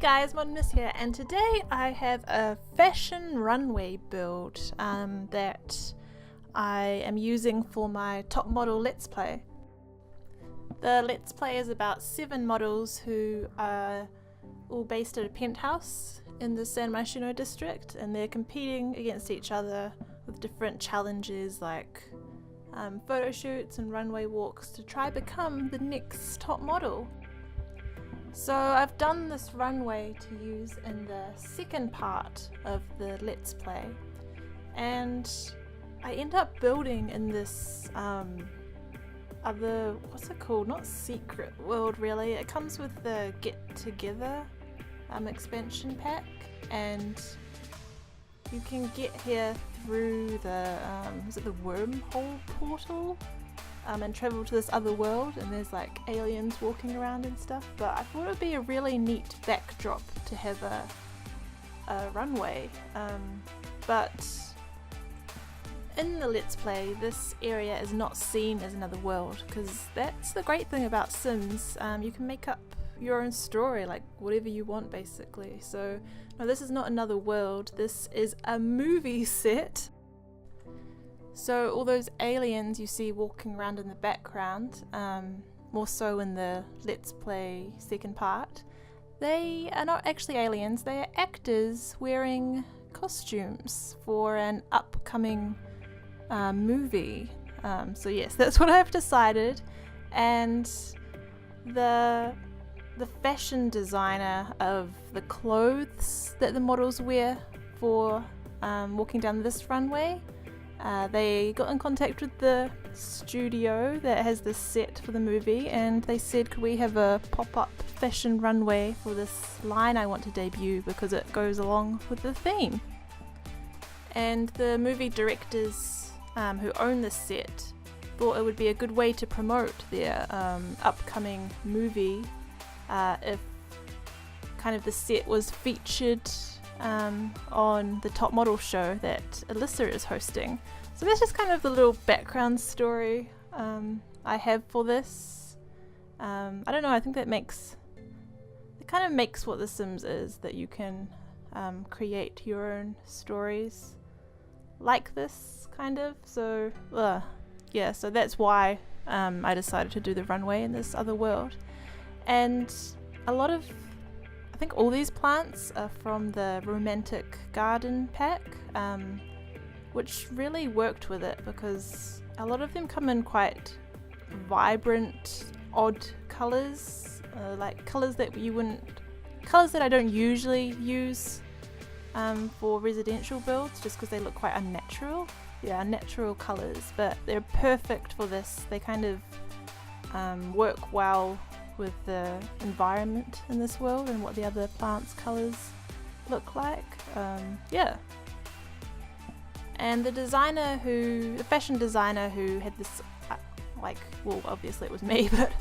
guys, ModernMiss here, and today I have a fashion runway build that I am using for my top model Let's Play. The Let's Play is about 7 models who are all based at a penthouse in the San Myshuno district, and they're competing against each other with different challenges like photo shoots and runway walks to try become the next top model. So I've done this runway to use in the second part of the Let's Play, and I end up building in this other, what's it called, not secret world really, it comes with the Get Together expansion pack, and you can get here through the, is it the wormhole portal? And travel to this other world, and there's like aliens walking around and stuff, but I thought it would be a really neat backdrop to have a runway, but in the Let's Play this area is not seen as another world, because that's the great thing about Sims. You can make up your own story, like whatever you want basically. So no, this is not another world, this is a movie set. So all those aliens you see walking around in the background, more so in the Let's Play second part, they are not actually aliens, they are actors wearing costumes for an upcoming movie. So yes, that's what I've decided, and the fashion designer of the clothes that the models wear for walking down this runway, they got in contact with the studio that has this set for the movie, and they said, could we have a pop-up fashion runway for this line I want to debut because it goes along with the theme. And the movie directors who own this set thought it would be a good way to promote their upcoming movie if kind of the set was featured on the top model show that Alyssa is hosting. So that's just kind of the little background story I have for this. I don't know, I think it kind of makes what The Sims is, that you can create your own stories like this kind of. So yeah, so that's why I decided to do the runway in this other world. And I think all these plants are from the Romantic Garden pack, which really worked with it because a lot of them come in quite vibrant, odd colours, like colours that I don't usually use for residential builds, just because they look quite unnatural. Yeah, unnatural colours, but they're perfect for this. They kind of work well with the environment in this world and what the other plants' colours look like. Yeah. And the fashion designer who had this, well, obviously it was me, but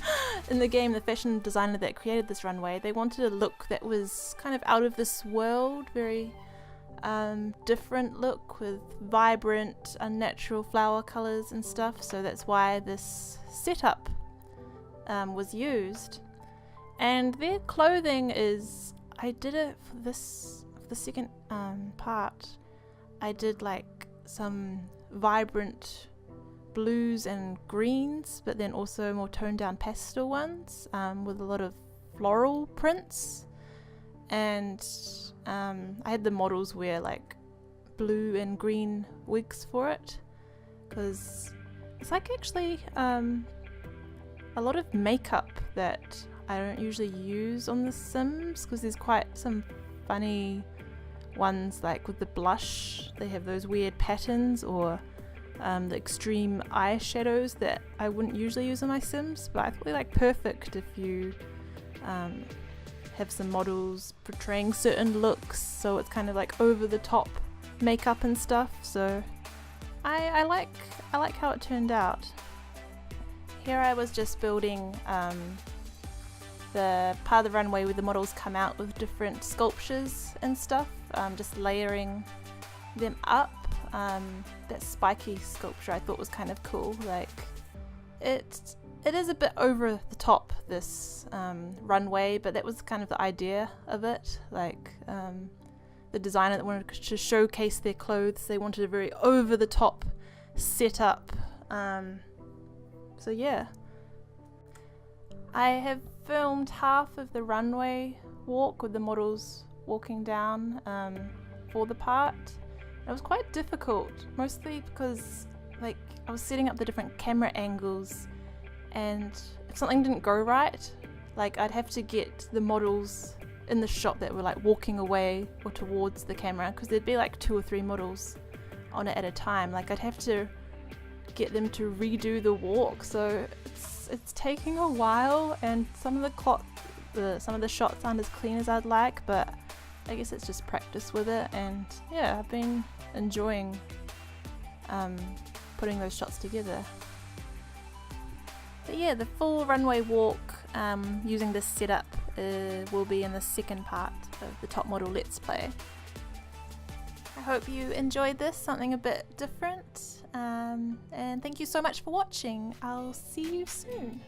in the game, the fashion designer that created this runway, they wanted a look that was kind of out of this world, very different look with vibrant, unnatural flower colours and stuff, so that's why this setup was used. And their clothing is, I did it for the second part, I did like some vibrant blues and greens, but then also more toned down pastel ones with a lot of floral prints. And I had the models wear like blue and green wigs for it, because it's like actually a lot of makeup that I don't usually use on The Sims, because there's quite some funny ones, like with the blush, they have those weird patterns, or the extreme eyeshadows that I wouldn't usually use on my Sims, but I thought they're like perfect if you have some models portraying certain looks, so it's kind of like over the top makeup and stuff. So I like how it turned out. Here I was just building the part of the runway where the models come out with different sculptures and stuff, just layering them up. That spiky sculpture I thought was kind of cool. Like, it it is a bit over the top, this runway, but that was kind of the idea of it. Like the designer that wanted to showcase their clothes, they wanted a very over the top setup. So yeah, I have filmed half of the runway walk with the models walking down for the part. It was quite difficult, mostly because like I was setting up the different camera angles, and if something didn't go right, like I'd have to get the models in the shot that were like walking away or towards the camera, because there'd be like 2 or 3 models on it at a time. Like I'd have to get them to redo the walk, so it's taking a while, and some of the shots aren't as clean as I'd like, but I guess it's just practice with it. And yeah, I've been enjoying putting those shots together. But yeah, the full runway walk using this setup will be in the second part of the Top Model Let's Play. I hope you enjoyed this, something a bit different, and thank you so much for watching. I'll see you soon.